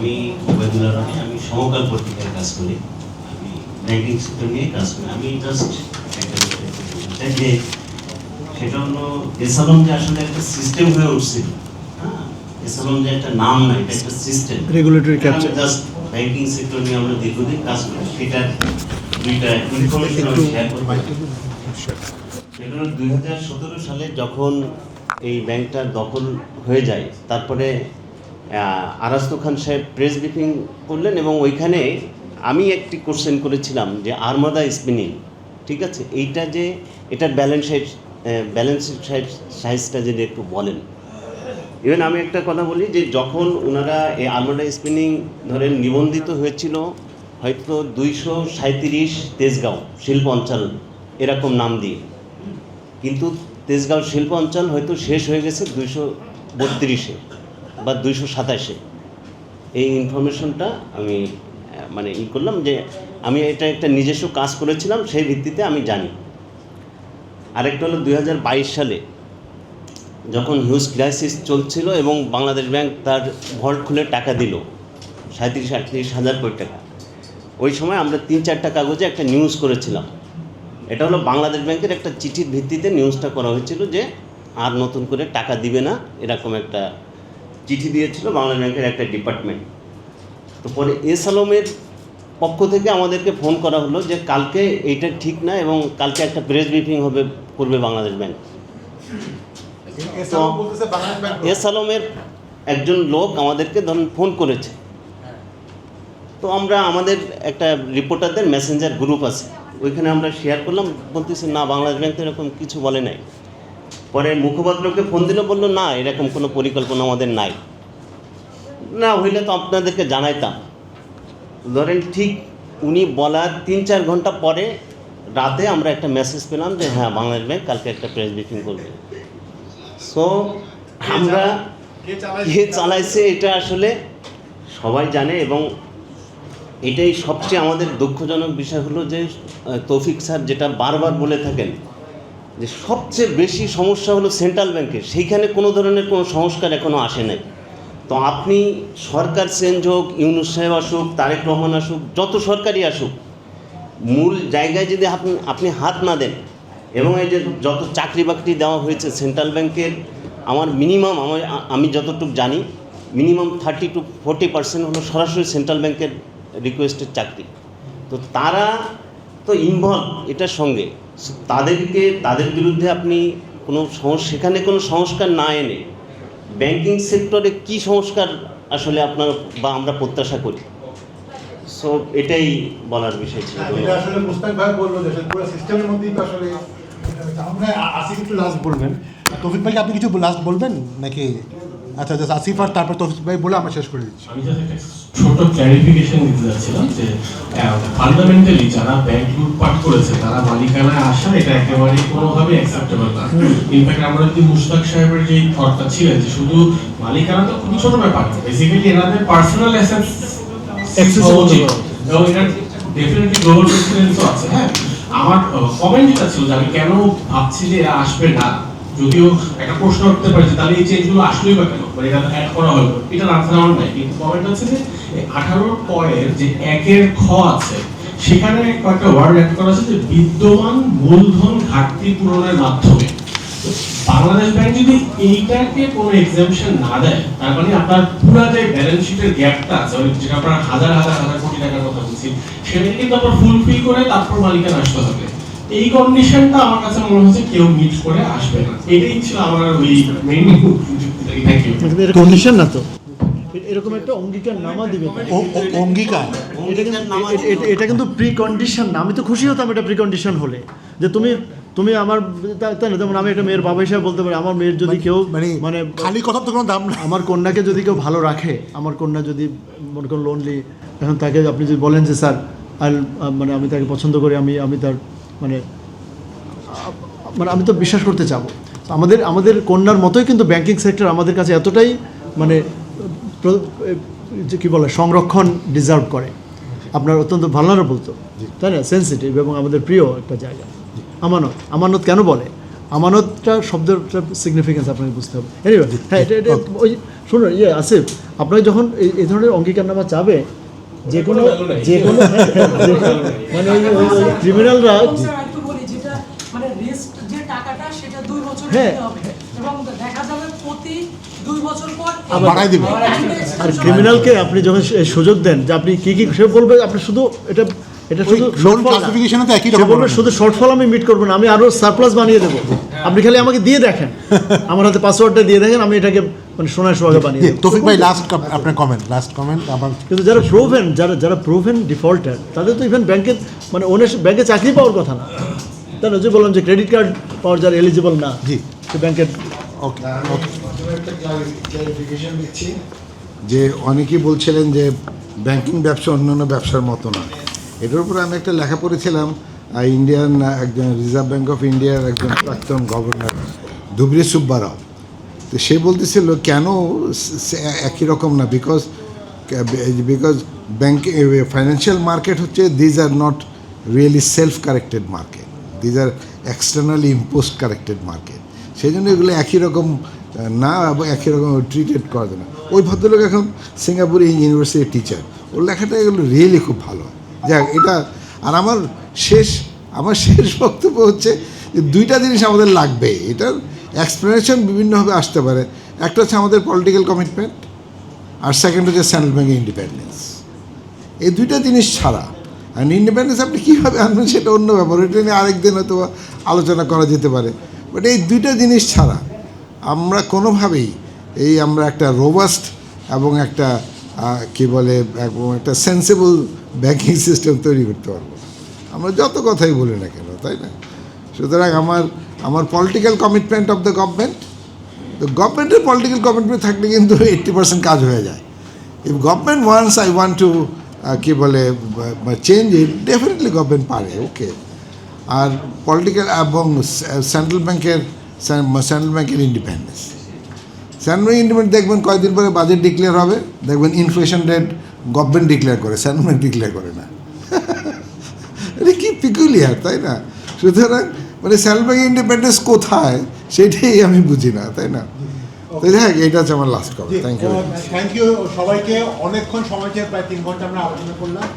আমি ওবায়দুল্লাহ রনি, আমি সমকাল পত্রিকায় কাজ করি, আমি ব্যাংকিং সেক্টর নিয়ে কাজ করি। আমি জাস্ট একটা বিষয় বলতে চাই যে সেটা হলো এসালন যে আসলে একটা সিস্টেম হয়ে উঠছিল, হ্যাঁ, এসালন যে একটা নাম না, এটা একটা system, regulatory capture. Just banking sector নিয়ে আমরা দীর্ঘদিন কাজ করি, সেটার দুইটা ইনফরমেশন আমি শেয়ার করবো। সেটা হলো 2017 সালে যখন এই ব্যাংকটা দখল হয়ে যায়, তারপরে আরাস্তু খান সাহেব প্রেস ব্রিফিং করলেন এবং ওইখানে আমি একটি কোশ্চেন করেছিলাম যে আরমাদা স্পিনিং, ঠিক আছে, এইটা যে এটার ব্যালেন্স সাইজটা যদি একটু বলেন। ইভেন আমি একটা কথা বলি যে যখন ওনারা এই আরমাদা স্পিনিং ধরেন নিবন্ধিত হয়েছিল হয়তো 237 তেজগাঁও শিল্প অঞ্চল এরকম নাম দিয়ে, কিন্তু তেজগাঁও শিল্প অঞ্চল হয়তো শেষ হয়ে গেছে 232-এ বা 227-এ। এই ইনফরমেশনটা আমি মানে করলাম যে আমি এটা একটা নিজস্ব কাজ করেছিলাম, সেই ভিত্তিতে আমি জানি। আরেকটা হলো 2022 সালে যখন হিউজ ক্রাইসিস চলছিল এবং বাংলাদেশ ব্যাংক তার ভল্ট খুলে টাকা দিল 37-38 হাজার কোটি টাকা। ওই সময় আমরা 3-4টা কাগজে একটা নিউজ করেছিলাম। এটা হলো বাংলাদেশ ব্যাংকের একটা চিঠির ভিত্তিতে নিউজটা করা হয়েছিল যে আর নতুন করে টাকা দিবে না, এরকম একটা চিঠি দিয়েছিল বাংলাদেশ ব্যাংকের একটা ডিপার্টমেন্ট। তো পরে এস আলমের পক্ষ থেকে আমাদেরকে ফোন করা হলো যে কালকে এইটা ঠিক না এবং কালকে একটা প্রেস ব্রিফিং করবে বাংলাদেশ ব্যাংক। তো এস আলমের একজন লোক আমাদেরকে ধরুন ফোন করেছে, তো আমরা আমাদের একটা রিপোর্টারদের মেসেঞ্জার গ্রুপ আছে, ওইখানে আমরা শেয়ার করলাম, বলতেছে না বাংলাদেশ ব্যাংক তো এরকম কিছু বলে নাই। পরে মুখপাত্রকে ফোন দিল, বললো না এরকম কোনো পরিকল্পনা আমাদের নাই, না হইলে তো আপনাদেরকে জানাইতাম। ধরেন ঠিক উনি বলার 3-4 ঘন্টা পরে রাতে আমরা একটা মেসেজ পেলাম যে হ্যাঁ বাংলাদেশ ব্যাংক কালকে একটা প্রেস ব্রিফিং করবে। সো আমরা কে চালাইছে এটা আসলে সবাই জানে, এবং এটাই সবচেয়ে আমাদের দুঃখজনক বিষয় হলো যে তৌফিক স্যার যেটা বারবার বলে থাকেন যে সবচেয়ে বেশি সমস্যা হলো সেন্ট্রাল ব্যাংকের, সেইখানে কোনো ধরনের কোনো সংস্কার এখনও আসে নাই। তো আপনি সরকার চেঞ্জ হোক, ইউনূস সাহেব আসুক, তারেক রহমান আসুক, যত সরকারই আসুক, মূল জায়গায় যদি আপনি হাত না দেন, এবং এই যে যত চাকরি বাকরি দেওয়া হয়েছে সেন্ট্রাল ব্যাংকের, আমার মিনিমাম আমি যতটুকু জানি মিনিমাম 30-40% হলো সরাসরি সেন্ট্রাল ব্যাংকের রিকোয়েস্টের চাকরি। তো তারা তো ইনভলভ এটার সঙ্গে, তাদের বিরুদ্ধে আপনি সেখানে কোনো সংস্কার না এনে ব্যাংকিং সেক্টরে কি সংস্কার আসলে আপনার বা আমরা প্রত্যাশা করি। সো এটাই বলার বিষয় ছিল। এটা আসলে মুস্তাক ভাই বললো যে পুরো সিস্টেমের মধ্যেই তো আসলে আমরা আসিফ একটু লাস্ট বলবেন, তৌফিক ভাই আপনি কিছু লাস্ট বলবেন নাকি? আচ্ছা জাস্ট আসিফ আর তারপর তৌফিক ভাই বলে আমরা শেষ করে দিচ্ছি। আমি জাস্ট একটা ছোট ক্ল্যারিফিকেশন দিতে যাচ্ছিলাম যে ফান্ডামেন্টালি যারা ব্যাংক লুটপাট করেছে তারা মালিকানায় আসা এটা একেবারেই কোনোভাবে অ্যাকসেপ্টেবল না। ইনফ্যাক্ট আমরা যদি মুশতাক সাহেবের যে থটটা ছিলেন যে শুধু মালিকানা তো খুবই ছোট ব্যাপার, বেসিক্যালি এনাদের পার্সোনাল অ্যাসেটস এবং এটা ডেফিনেটলি গ্লোবাল প্রেসিডেন্সও আছে। হ্যাঁ, আমার কমেন্ট যেটা ছিল যে আমি কেন ভাবছি যে এরা আসবে না, যদিও একটা প্রশ্ন উঠতে পারে যে তাহলে এই চেঞ্জগুলো আসলেই বা কেন, মানে এটা অ্যাড করা হলো, এটার আনসার আমার নাই। কিন্তু কমেন্ট হচ্ছে যে 18 পয়ের যে 1 খ আছে সেখানে কয়েকটা ওয়ার্ড অ্যাড করা আছে যে বিদ্যমান মূলধন ঘাটতি পূরণের মাধ্যমে। বাংলাদেশ ব্যাংক যদি এইটাকে কোনো এক্সাম্পশন না দেয়, তার মানে আপনার পুরো যে ব্যালেন্স শিটের গ্যাপটা আছে, যেটা আপনার হাজার কোটি টাকার কথা বলছি, সেটাকে কিন্তু আপনার ফুলফিল করে তারপর মালিকানা আসতে হবে। এই কন্ডিশনটা আমার কাছে মনে হচ্ছে কেউ মিট করে আসবে না। এটাই ছিল আমার ওই মেইন যুক্তিটা। Thank you. কন্ডিশন না তো, এরকম একটা অঙ্গীকার নামা দিবে। অঙ্গীকার এটা কিন্তু প্রি কন্ডিশন না। আমি তো খুশি হতাম এটা প্রি কন্ডিশন হলে, যে তুমি আমার, তাই না? যেমন আমি একটা মেয়ের বাবা হিসেবে বলতে পারি, আমার মেয়ের যদি কেউ মানে খালি কথা তো কোনো দাম না, আমার কন্যাকে যদি কেউ ভালো রাখে, আমার কন্যা যদি মনে করেন লোনলি, এখন তাকে আপনি যদি বলেন যে স্যার মানে আমি তাকে পছন্দ করি, আমি তার মানে আমি তো বিশ্বাস করতে চাবো। আমাদের কন্যার মতোই কিন্তু ব্যাংকিং সেক্টর আমাদের কাছে এতটাই মানে কী বলে সংরক্ষণ ডিজার্ভ করে। আপনার অত্যন্ত ভালনারেবল তো, তাই না, সেন্সিটিভ এবং আমাদের প্রিয় একটা জায়গা। আমানত কেন বলে? আমানতটা শব্দটার সিগনিফিকেন্স আপনাকে বুঝতে হবে। এনিওয়ে, হ্যাঁ, এটা ওই শুনুন, আসিফ আপনাকে যখন এই ধরনের অঙ্গীকারনামা চাবে যে কোনো মানে ওই ক্রিমিনালরা একটু বলি যেটা মানে রিস্ক যে টাকাটা সেটা 2 বছর হ্যাঁ। দিতে হবে এবং দেখা যাবে প্রতি 2 বছর পর আবার বাড়াই দিবে। আর ক্রিমিনালকে আপনি যখন সুযোগ দেন যে আপনি কি সে বলবে আপনি শুধু এটা শুধু লোন shortfall না। ক্লাসিফিকেশনে তো একই সে রকম বলবে বলবেন। শুধু শর্টফল আমি মিট করবো না, আমি আরো সারপ্লাস বানিয়ে দেবো, আপনি খালি আমাকে দিয়ে দেখেন, আমার হাতে পাসওয়ার্ডটা দিয়ে দেখেন, আমি এটাকে মানে সোনায় সোহাগে বানিয়ে জি, দেবো। তৌফিক ভাই লাস্ট আপনার কমেন্ট আবার কিন্তু যারা প্রুভেন ডিফল্টার তাদের তো ইভেন ব্যাংকের মানে ব্যাংকে চাকরি পাওয়ার কথা না, তাই না? যে বললাম যে ক্রেডিট কার্ড পাওয়ার যারা এলিজিবল না, জি। সে ব্যাংকের ওকে ওকে একটা ক্লারিফিকেশন দিচ্ছি যে অনেকেই বলছিলেন যে ব্যাংকিং ব্যবসা অন্যান্য ব্যবসার মতো না। এটার উপরে আমি একটা লেখা পড়েছিলাম ইন্ডিয়ান একজন রিজার্ভ ব্যাঙ্ক অফ ইন্ডিয়ার একজন প্রাক্তন গভর্নর ধুবরি সুব্বারাও। তো সে বলতেছিল কেন একই রকম না, বিকজ ব্যাংক ফাইন্যান্সিয়াল মার্কেট হচ্ছে these are not really self corrected market, these are externally imposed corrected market. সেই জন্য এগুলো একই রকম না এবং একই রকম ট্রিটেড করা যায় না। ওই ভদ্রলোক এখন সিঙ্গাপুরে ইউনিভার্সিটির টিচার, ওর লেখাটা এগুলো রিয়েলি খুব ভালো। যাক এটা আর আমার শেষ বক্তব্য হচ্ছে যে দুইটা জিনিস আমাদের লাগবে, এটার এক্সপ্লেনেশন বিভিন্নভাবে আসতে পারে। একটা হচ্ছে আমাদের পলিটিক্যাল কমিটমেন্ট, আর সেকেন্ড হচ্ছে সেন্ট্রাল ব্যাঙ্কের ইন্ডিপেন্ডেন্স। এই দুইটা জিনিস ছাড়া আর ইন্ডিপেন্ডেন্স আপনি কীভাবে আনবেন সেটা অন্য ব্যাপার, এটা নিয়ে আরেকদিন হয়তো আলোচনা করা যেতে পারে। বাট এই দুইটা জিনিস ছাড়া আমরা কোনোভাবেই আমরা একটা রোবাস্ট এবং একটা একটা সেন্সিবল ব্যাংকিং সিস্টেম তৈরি করতে পারবো না, আমরা যত কথাই বলি না কেন, তাই না? সুতরাং আমার পলিটিক্যাল কমিটমেন্ট অফ দ্য গভর্নমেন্টের পলিটিক্যাল কমিটমেন্ট থাকলে কিন্তু 80% কাজ হয়ে যায়। If government once I want to change it, definitely government পারে, ওকে। আর পলিটিক্যাল এবং সেন্ট্রাল ব্যাংকের ইন্ডিপেন্ডেন্স, দেখবেন কয়েকদিন পরে বাজেট ডিক্লেয়ার হবে, দেখবেন ইনফ্লেশন রেট গভর্নমেন্ট ডিক্লেয়ার করে, সেন্ট্রাল ব্যাংক ডিক্লেয়ার করে না। এটা কি পিকুলিয়ার, তাই না? সুতরাং মানে সেন্ট্রাল ব্যাংকের ইন্ডিপেন্ডেন্স কোথায় সেটাই আমি বুঝি না, তাই না? তো হ্যাঁ, এটা হচ্ছে আমার লাস্ট কথা। Thank you. থ্যাংক ইউ সবাইকে, অনেকক্ষণ সময় চেয়ে প্রায় 3 ঘন্টা আমরা আলোচনা করলাম।